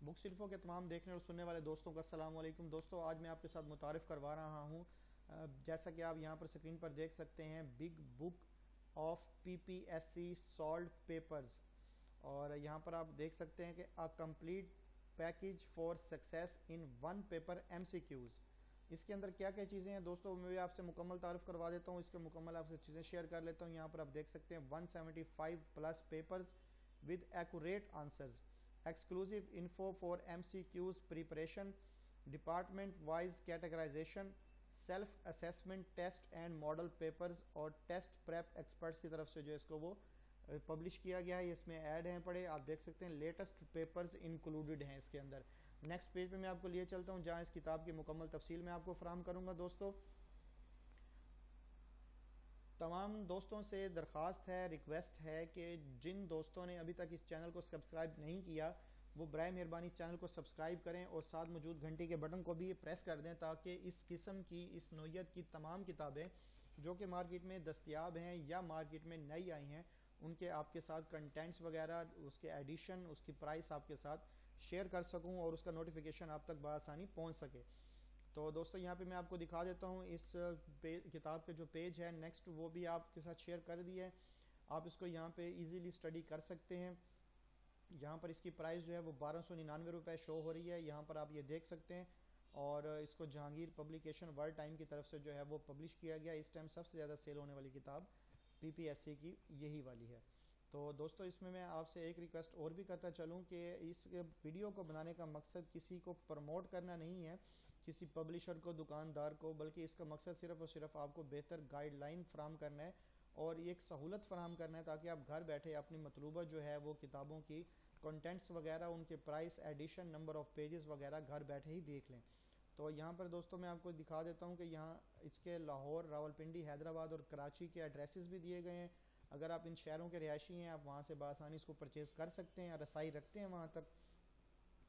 Books info के तमाम देखने और सुनने वाले दोस्तों का अस्सलाम वालेकुम। दोस्तों, आज मैं आपके साथ मुतारिफ़ करवा रहा हूँ, जैसा कि आप यहाँ पर स्क्रीन पर देख सकते हैं, big book of PPSC solve papers. और यहाँ पर आप देख सकते हैं कि a complete package for success in one paper MCQs. इसके अंदर क्या क्या चीज़ें हैं दोस्तों, मैं भी आपसे मुकम्मल तारुफ करवा देता हूँ, इसके मुकम्मल आपसे चीज़ें शेयर कर लेता हूँ। यहाँ पर आप देख सकते हैं 175 plus papers with accurate answers, exclusive info for MCQs preparation, department wise categorization, self assessment test and model papers और टेस्ट प्रेप एक्सपर्ट्स की तरफ से जो इसको वो पब्लिश किया गया है। इसमें ऐड हैं पड़े, आप देख सकते हैं लेटेस्ट पेपर्स इंक्लूडेड हैं इसके अंदर। नेक्स्ट पेज पे मैं आपको लिए चलता हूं, जहां इस किताब की मुकम्मल तफसील मैं आपको फराहम करूंगा। दोस्तों, तमाम दोस्तों से दरख्वास्त है, रिक्वेस्ट है कि जिन दोस्तों ने अभी तक इस चैनल को सब्सक्राइब नहीं किया, वो बराए मेहरबानी इस चैनल को सब्सक्राइब करें और साथ मौजूद घंटी के बटन को भी प्रेस कर दें, ताकि इस किस्म की, इस नोयत की तमाम किताबें जो कि मार्केट में दस्तयाब हैं या मार्केट में नई आई हैं, उनके आपके साथ कंटेंट्स वगैरह, उसके एडिशन, उसकी प्राइस आपके साथ शेयर कर सकूं और उसका नोटिफिकेशन आप तक बआसानी पहुंच सके। तो दोस्तों, यहाँ पे मैं आपको दिखा देता हूँ इस किताब के जो पेज है नेक्स्ट, वो भी आपके साथ शेयर कर दिया है। आप इसको यहाँ पे इजीली स्टडी कर सकते हैं। यहाँ पर इसकी प्राइस जो है वो 1299 रुपये शो हो रही है, यहाँ पर आप ये देख सकते हैं। और इसको जहांगीर पब्लिकेशन वर्ल्ड टाइम की तरफ से जो है वो पब्लिश किया गया। इस टाइम सबसे ज़्यादा सेल होने वाली किताब पीपीएससी की यही वाली है। तो दोस्तों, इसमें मैं आपसे एक रिक्वेस्ट और भी करता चलूँ कि इस वीडियो को बनाने का मकसद किसी को प्रमोट करना नहीं है, किसी पब्लिशर को, दुकानदार को, बल्कि इसका मकसद सिर्फ और सिर्फ आपको बेहतर गाइडलाइन फराहम करना है और एक सहूलत फराहम करना है, ताकि आप घर बैठे अपनी मतलूबा जो है वो किताबों की कंटेंट्स वगैरह, उनके price, edition, number of pages वगैरह घर बैठे ही देख लें। तो यहाँ पर दोस्तों मैं आपको दिखा देता हूँ कि यहाँ इसके लाहौर, रावलपिंडी, हैदराबाद और कराची के एड्रेसेस भी दिए गए हैं। अगर आप इन शहरों के रिहायशी हैं, आप वहाँ से बआसानी इसको परचेज़ कर सकते हैं, रसाई रखते हैं वहाँ तक,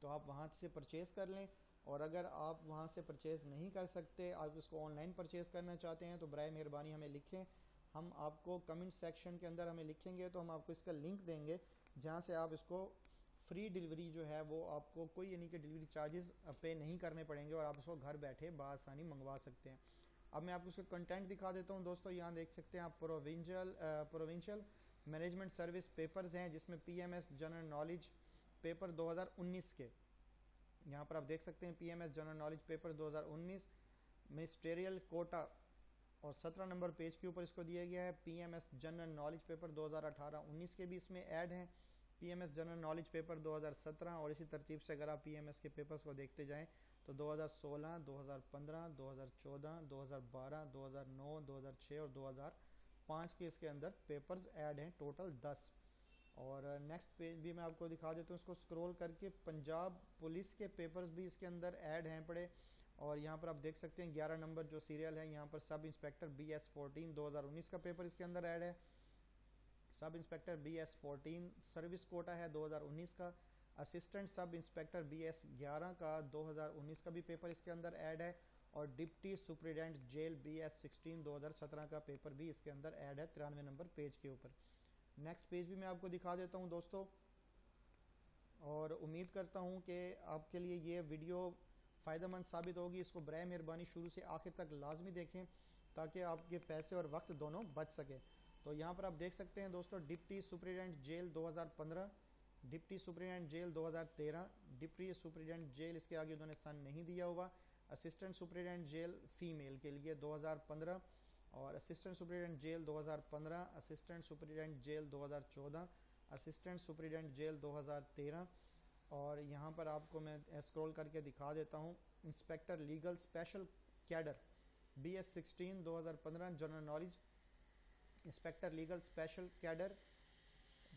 तो आप वहाँ से परचेज़ कर लें। और अगर आप वहाँ से परचेज़ नहीं कर सकते, आप इसको ऑनलाइन परचेज़ करना चाहते हैं, तो बराए मेहरबानी हमें लिखें। हम आपको कमेंट सेक्शन के अंदर हमें लिखेंगे तो हम आपको इसका लिंक देंगे, जहाँ से आप इसको फ्री डिलीवरी जो है वो आपको कोई यानी कि डिलीवरी चार्जेस पे नहीं करने पड़ेंगे और आप इसको घर बैठे बआसानी मंगवा सकते हैं। अब मैं आपको इसका कंटेंट दिखा देता हूँ। दोस्तों, यहाँ देख सकते हैं आप प्रोविंशियल मैनेजमेंट सर्विस पेपर्स हैं, जिसमें पीएमएस जनरल नॉलेज पेपर 2019 के, यहाँ पर आप देख सकते हैं PMS general knowledge paper 2019 ministerial quota, और 17 नंबर पेज के ऊपर इसको दिया गया है। पीएमएस जनरल नॉलेज पेपर 2018-19 के भी इसमें ऐड हैं। पीएमएस जनरल नॉलेज पेपर 2017, और इसी तरतीब से अगर आप पीएमएस के पेपर्स को देखते जाएं तो 2016, 2015, 2014, 2012, 2009, 2006 और 2005 के इसके अंदर पेपर्स ऐड हैं, टोटल 10। और नेक्स्ट पेज भी मैं आपको दिखा देता हूँ, इसको स्क्रॉल करके पंजाब पुलिस के पेपर्स भी इसके अंदर ऐड हैं पड़े। और यहाँ पर आप देख सकते हैं 11 नंबर जो सीरियल है, यहाँ पर सब इंस्पेक्टर BS14 2019 का पेपर इसके अंदर ऐड है। Sub inspector BS14 service Kota है 2019 का। असिस्टेंट सब इंस्पेक्टर BS11 का 2019 का भी पेपर इसके अंदर ऐड है। और डिप्टी सुप्रिटेंडेंट जेल BS16 2017 का पेपर भी इसके अंदर ऐड है 93 नंबर पेज के ऊपर। नेक्स्ट पेज भी मैं आपको दिखा देता हूं दोस्तों, और उम्मीद करता हूं कि आपके लिए ये वीडियो फ़ायदेमंद साबित होगी। इसको बराए मेहरबानी शुरू से आखिर तक लाजमी देखें, ताकि आपके पैसे और वक्त दोनों बच सके। तो यहाँ पर आप देख सकते हैं दोस्तों, deputy superintendent jail 2015, deputy superintendent jail 2013, deputy superintendent jail, इसके आगे उन्होंने सन नहीं दिया हुआ। असिस्टेंट सुप्रिटेंडेंट जेल फीमेल के लिए 2015, और assistant superintendent jail 2015, assistant superintendent jail 2014, assistant superintendent jail 2013। और यहाँ पर आपको मैं स्क्रॉल करके दिखा देता हूँ, inspector legal special cadre BS16 2015 general knowledge, inspector legal special cadre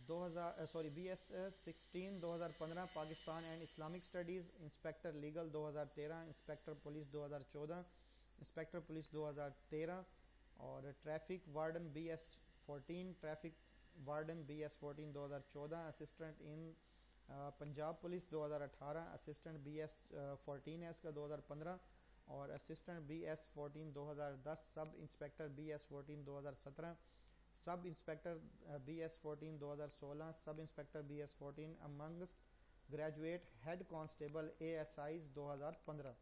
BS16 2015 Pakistan and Islamic studies, inspector legal 2013, inspector police 2014, inspector police 2013। और traffic warden BS14, traffic warden BS14 2014, assistant in Punjab police 2018, assistant BS14 है इसका 2015, और assistant BS14 2010, sub inspector BS14 2017, sub inspector BS14 2016, sub inspector BS14 amongst graduate head constable ASIs 2015।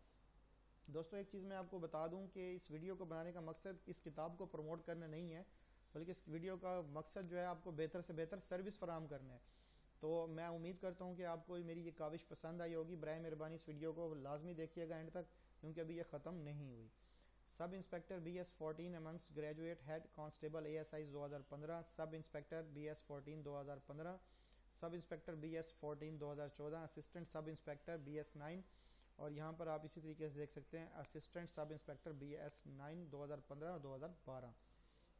दोस्तों एक चीज़ मैं आपको बता दूं कि इस वीडियो को बनाने का मकसद इस किताब को प्रमोट करना नहीं है, बल्कि इस वीडियो का मकसद जो है आपको बेहतर से बेहतर सर्विस फराहम करना है। तो मैं उम्मीद करता हूं कि आपको मेरी ये काविश पसंद आई होगी। बराए मेहरबानी इस वीडियो को लाजमी देखिएगा एंड तक, क्योंकि अभी ये ख़त्म नहीं हुई। Sub inspector BS14 amongst graduate head constable ASIs 2015, sub inspector BS14 2015, sub inspector BS14 2014, assistant sub inspector BS9, और यहाँ पर आप इसी तरीके से देख सकते हैं असिस्टेंट सब इंस्पेक्टर BS9 2015 और 2012।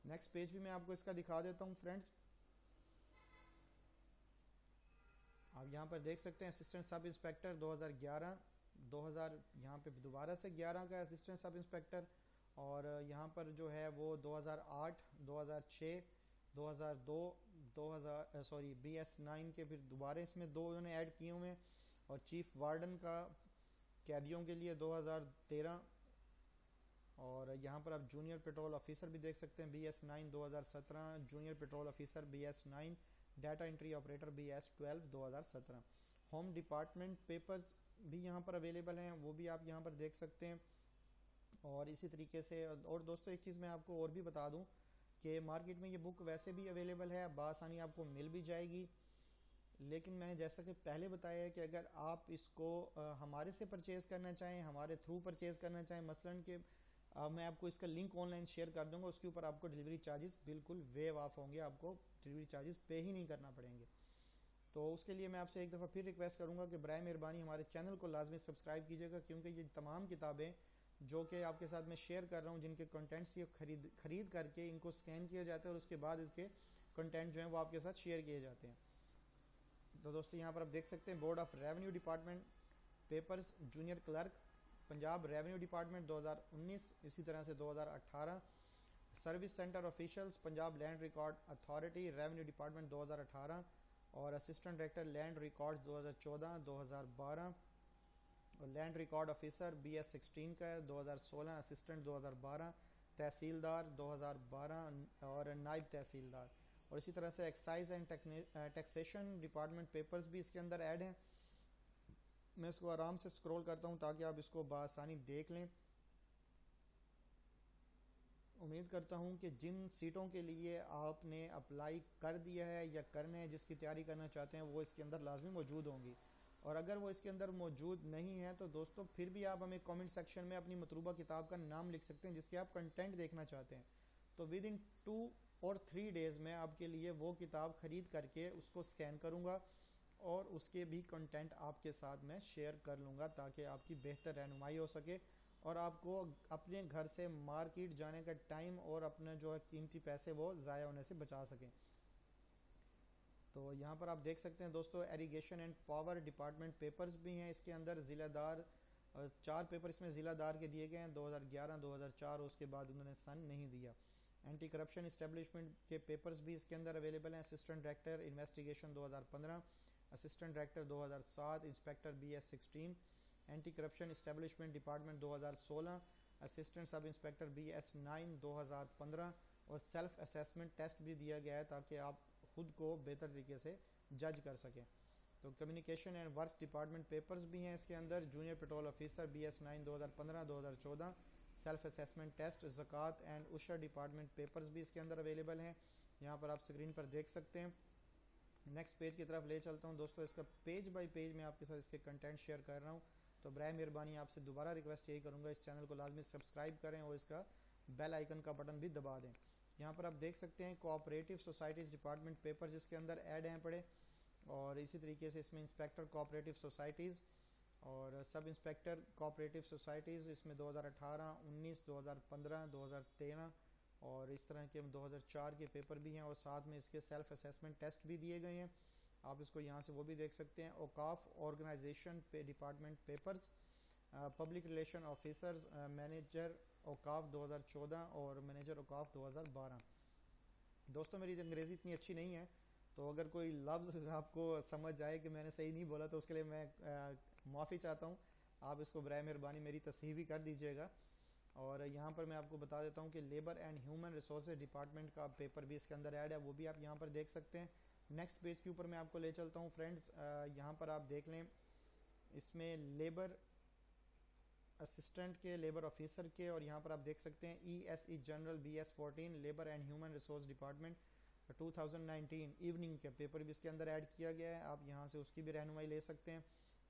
नेक्स्ट पेज भी मैं आपको इसका दिखा देता हूँ फ्रेंड्स। आप यहाँ पर देख सकते हैं असिस्टेंट सब इंस्पेक्टर 2011, 2000 यहाँ पे दोबारा से 11 का असिस्टेंट सब इंस्पेक्टर, और यहाँ पर जो है वो 2008, 2006, 2002, 2000 सॉरी BS9 के फिर दोबारा इसमें दो उन्होंने ऐड किए हुए हैं, और चीफ वार्डन का कैदियों के लिए 2013, और यहाँ पर आप जूनियर पेट्रोल ऑफिसर भी देख सकते हैं BS9 2017, junior petrol officer BS9, data entry operator BS12 2017। Home department papers भी यहाँ पर अवेलेबल हैं, वो भी आप यहाँ पर देख सकते हैं। और इसी तरीके से, और दोस्तों एक चीज़ मैं आपको और भी बता दूं कि मार्केट में ये बुक वैसे भी अवेलेबल है, बासानी आपको मिल भी जाएगी, लेकिन मैंने जैसा कि पहले बताया है कि अगर आप इसको हमारे से परचेज़ करना चाहें, हमारे थ्रू परचेज़ करना चाहें, मसलन कि मैं आपको इसका लिंक ऑनलाइन शेयर कर दूंगा, उसके ऊपर आपको डिलीवरी चार्जेस बिल्कुल वेव ऑफ होंगे, आपको डिलीवरी चार्जेस पे ही नहीं करना पड़ेंगे। तो उसके लिए मैं आपसे एक दफ़ा फिर रिक्वेस्ट करूंगा कि बराए मेहरबानी हमारे चैनल को लाजमी सब्सक्राइब कीजिएगा, क्योंकि ये तमाम किताबें जो कि आपके साथ मैं शेयर कर रहा हूँ, जिनके कंटेंट्स ये खरीद करके इनको स्कैन किया जाता है और उसके बाद इसके कंटेंट जो हैं वो आपके साथ शेयर किए जाते हैं। तो दोस्तों यहाँ पर आप देख सकते हैं board of revenue department papers junior clerk Punjab revenue department 2019, इसी तरह से 2018, service centre officials Punjab land record authority revenue department 2018, और असिस्टेंट डायरेक्टर लैंड रिकॉर्ड्स 2014, 2012, और लैंड रिकॉर्ड ऑफिसर BS16 का है 2016, असिस्टेंट 2012, तहसीलदार 2012 और नायब तहसीलदार, और इसी तरह से excise and taxation department papers भी इसके अंदर ऐड हैं। मैं इसको आराम से स्क्रॉल करता हूं ताकि आप इसको बआसानी देख लें। उम्मीद करता हूं कि जिन सीटों के लिए आपने अप्लाई कर दिया है या करने हैं, जिसकी तैयारी करना चाहते हैं, वो इसके अंदर लाजमी मौजूद होंगी, और अगर वो इसके अंदर मौजूद नहीं है तो दोस्तों फिर भी आप हमें कमेंट सेक्शन में अपनी मतलूबा किताब का नाम लिख सकते हैं जिसके आप कंटेंट देखना चाहते हैं। तो विद इन 2 और 3 डेज़ में आपके लिए वो किताब खरीद करके उसको स्कैन करूँगा और उसके भी कंटेंट आपके साथ मैं शेयर कर लूँगा, ताकि आपकी बेहतर रहनुमाई हो सके और आपको अपने घर से मार्केट जाने का टाइम और अपने जो है कीमती पैसे वो ज़ाया होने से बचा सकें। तो यहाँ पर आप देख सकते हैं दोस्तों irrigation and power department papers भी हैं इसके अंदर। ज़िलादार 4 पेपर इसमें ज़िलादार के दिए गए हैं 2011, 2004, उसके बाद उन्होंने सन नहीं दिया। एंटी करप्शन इस्टेब्लिशमेंट के पेपर्स भी इसके अंदर अवेलेबल हैं। Assistant director investigation 2015, assistant director 2007, inspector BS16, anti corruption establishment department 2016, assistant sub inspector BS9 2015, और सेल्फ असेसमेंट टेस्ट भी दिया गया है ताकि आप खुद को बेहतर तरीके से जज कर सकें। तो communication and work department papers भी हैं इसके अंदर। Junior petrol officer BS9 2015, 2014, self assessment test, ज़कात एंड उशर डिपार्टमेंट पेपर्स भी इसके अंदर अवेलेबल हैं। यहाँ पर आप स्क्रीन पर देख सकते हैं। नेक्स्ट पेज की तरफ ले चलता हूँ दोस्तों। इसका पेज बाय पेज मैं आपके साथ इसके कंटेंट शेयर कर रहा हूँ। तो बराए मेहरबानी आपसे दोबारा रिक्वेस्ट यही करूँगा, इस चैनल को लाजमी सब्सक्राइब करें और इसका बेल आइकन का बटन भी दबा दें। यहाँ पर आप देख सकते हैं कोऑपरेटिव सोसाइटीज़ डिपार्टमेंट पेपर जिसके अंदर ऐड हैं पड़े, और इसी तरीके से इसमें इंस्पेक्टर कोऑपरेटिव सोसाइटीज़ और सब इंस्पेक्टर कोऑपरेटिव सोसाइटीज़ इसमें 2018, 19, 2015, 2013 और इस तरह के 2004 के पेपर भी हैं, और साथ में इसके सेल्फ असेसमेंट टेस्ट भी दिए गए हैं। आप इसको यहाँ से वो भी देख सकते हैं। औकाफ ऑर्गेनाइजेशन पे department papers, public relation officers, manager औकाफ 2014 और मैनेजर औकाफ 2012। दोस्तों मेरी अंग्रेज़ी इतनी अच्छी नहीं है, तो अगर कोई लफ्ज़ आपको समझ आए कि मैंने सही नहीं बोला तो उसके लिए मैं माफ़ी चाहता हूँ। आप इसको बराए मेहरबानी मेरी तस्हीह भी कर दीजिएगा। और यहाँ पर मैं आपको बता देता हूँ कि labour and human resource department का पेपर भी इसके अंदर ऐड है, वो भी आप यहाँ पर देख सकते हैं। नेक्स्ट पेज के ऊपर मैं आपको ले चलता हूँ फ्रेंड्स। यहाँ पर आप देख लें, इसमें लेबर असिस्टेंट के, लेबर ऑफिसर के, और यहाँ पर आप देख सकते हैं ESE general BS14 labour and human resource department 2019 evening के पेपर भी इसके अंदर ऐड किया गया है। आप यहाँ से उसकी भी रहनुमाई ले सकते हैं।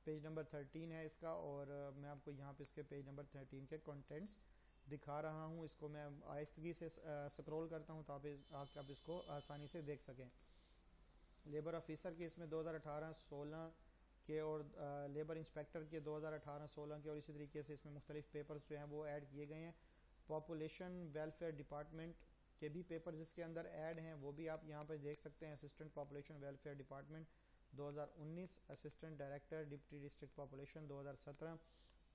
पेज नंबर 13 है इसका, और मैं आपको यहाँ पे इसके पेज नंबर 13 के कंटेंट्स दिखा रहा हूँ। इसको मैं आहिस्तगी से स्क्रॉल करता हूँ ताकि आप इसको आसानी से देख सकें। लेबर ऑफिसर के इसमें 2018-16 के, और लेबर इंस्पेक्टर के 2018-16 के, और इसी तरीके से इसमें मुख्तलिफ पेपर्स जो हैं वो ऐड किए गए हैं। पॉपुलेशन वेलफेयर डिपार्टमेंट के भी पेपर्स इसके अंदर ऐड हैं, वो भी आप यहाँ पर देख सकते हैं। Assistant population welfare department 2019, assistant director deputy district population 2017,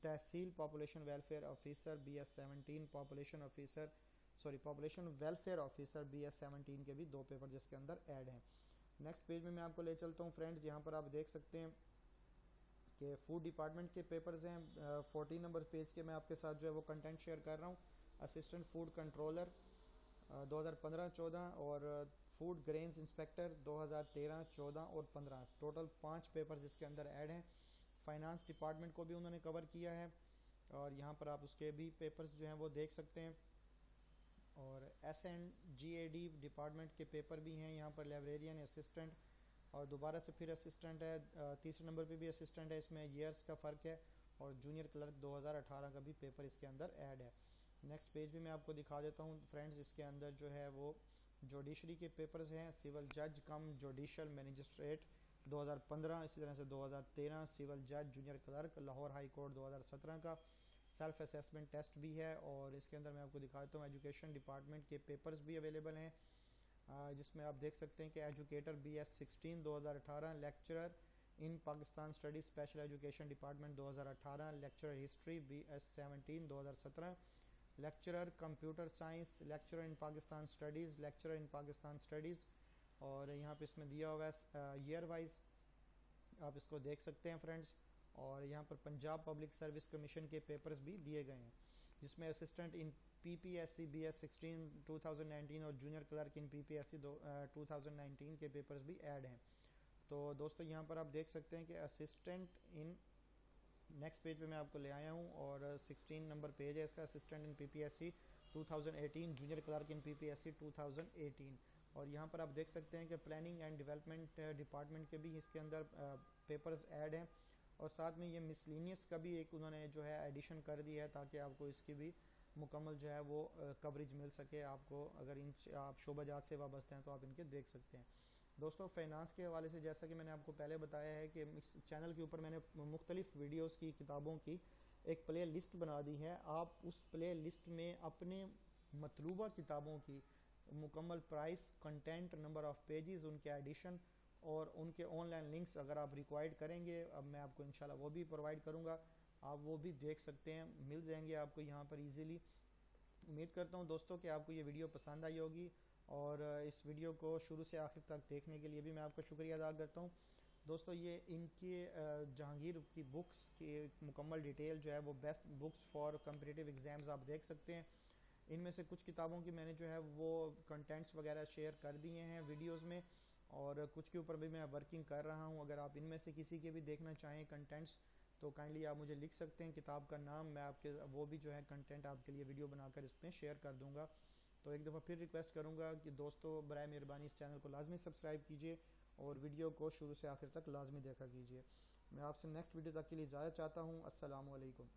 tehsil population welfare officer BS17, population welfare officer BS17 के भी 2 पेपर जिसके अंदर ऐड हैं। नेक्स्ट पेज में मैं आपको ले चलता हूँ फ्रेंड्स। यहाँ पर आप देख सकते हैं कि फूड डिपार्टमेंट के पेपर्स हैं। 14 नंबर पेज के मैं आपके साथ जो है वो कंटेंट शेयर कर रहा हूँ। असिस्टेंट फूड कंट्रोलर 2015-14, और फूड ग्रेन्स इंस्पेक्टर 2013-14 और 15, टोटल 5 पेपर्स इसके अंदर ऐड हैं। फाइनेंस डिपार्टमेंट को भी उन्होंने कवर किया है, और यहाँ पर आप उसके भी पेपर्स जो हैं वो देख सकते हैं। और SNGAD डिपार्टमेंट के पेपर भी हैं यहाँ पर। लाइब्रेरियन असिस्टेंट, और दोबारा से फिर असिस्टेंट है। तीसरे नंबर पे भी असिस्टेंट है, इसमें ईयर्स का फ़र्क है। और जूनियर क्लर्क 2018 का भी पेपर इसके अंदर ऐड है। नेक्स्ट पेज भी मैं आपको दिखा देता हूँ फ्रेंड्स। इसके अंदर जो है वो जुडिशरी के पेपर्स हैं। सिविल जज कम जुडिशल मैजिस्ट्रेट 2015, इसी तरह से 2013 सिविल जज junior clerk Lahore high court 2017 का सेल्फ असेसमेंट टेस्ट भी है। और इसके अंदर मैं आपको दिखा देता हूँ एजुकेशन डिपार्टमेंट के पेपर्स भी अवेलेबल हैं, जिसमें आप देख सकते हैं कि educator BS16 2018, lecturer in Pakistan studies special education department 2018, lecturer history BS17 2017, lecturer computer science, lecturer in Pakistan studies, lecturer in Pakistan studies. और यहाँ पे इसमें दिया हुआ है ईयर वाइज, आप इसको देख सकते हैं फ्रेंड्स। और यहाँ पर पंजाब पब्लिक सर्विस कमीशन के पेपर्स भी दिए गए हैं, जिसमें असिस्टेंट इन PPSC BS16 2019 और जूनियर क्लर्क इन PPSC 2019 के पेपर्स भी ऐड हैं। तो दोस्तों यहाँ पर आप देख सकते हैं कि असिस्टेंट इन, नेक्स्ट पेज पे मैं आपको ले आया हूँ, और 16 नंबर पेज है इसका। Assistant in PPSC 2018, junior clerk in PPSC 2018। और यहाँ पर आप देख सकते हैं कि प्लानिंग एंड डेवलपमेंट डिपार्टमेंट के भी इसके अंदर पेपर्स ऐड हैं, और साथ में ये मिसलिनियस का भी एक उन्होंने जो है एडिशन कर दिया है, ताकि आपको इसकी भी मुकम्मल जो है वो कवरेज मिल सके आपको। अगर इन आप शोबाजात से वाबस्ते हैं तो आप इनके देख सकते हैं। दोस्तों फाइनेंस के हवाले से जैसा कि मैंने आपको पहले बताया है कि इस चैनल के ऊपर मैंने मुख्तलिफ वीडियोस की, किताबों की एक प्ले लिस्ट बना दी है। आप उस प्ले लिस्ट में अपने मतलूबा किताबों की मुकम्मल price, content, number of pages, उनके एडिशन और उनके ऑनलाइन लिंक्स अगर आप रिक्वायर्ड करेंगे, अब मैं आपको इंशाल्लाह वो भी प्रोवाइड करूँगा, आप वो भी देख सकते हैं, मिल जाएंगे आपको यहाँ पर ईज़िली। उम्मीद करता हूँ दोस्तों कि आपको ये वीडियो पसंद आई होगी, और इस वीडियो को शुरू से आखिर तक देखने के लिए भी मैं आपका शुक्रिया अदा करता हूँ। दोस्तों ये इनके जहांगीर की बुक्स की मुकम्मल डिटेल जो है वो best books for competitive exams आप देख सकते हैं। इनमें से कुछ किताबों की मैंने जो है वो कंटेंट्स वगैरह शेयर कर दिए हैं वीडियोस में, और कुछ के ऊपर भी मैं वर्किंग कर रहा हूँ। अगर आप इनमें से किसी के भी देखना चाहें कंटेंट्स तो काइंडली आप मुझे लिख सकते हैं, किताब का नाम, मैं आपके वो भी जो है कंटेंट आपके लिए वीडियो बनाकर इसमें शेयर कर दूँगा। तो एक दफ़ा फिर रिक्वेस्ट करूँगा कि दोस्तों बराए मेहरबानी इस चैनल को लाजमी सब्सक्राइब कीजिए, और वीडियो को शुरू से आखिर तक लाजमी देखा कीजिए। मैं आपसे नेक्स्ट वीडियो तक के लिए इजाज़त चाहता हूँ। अस्सलामु अलैकुम।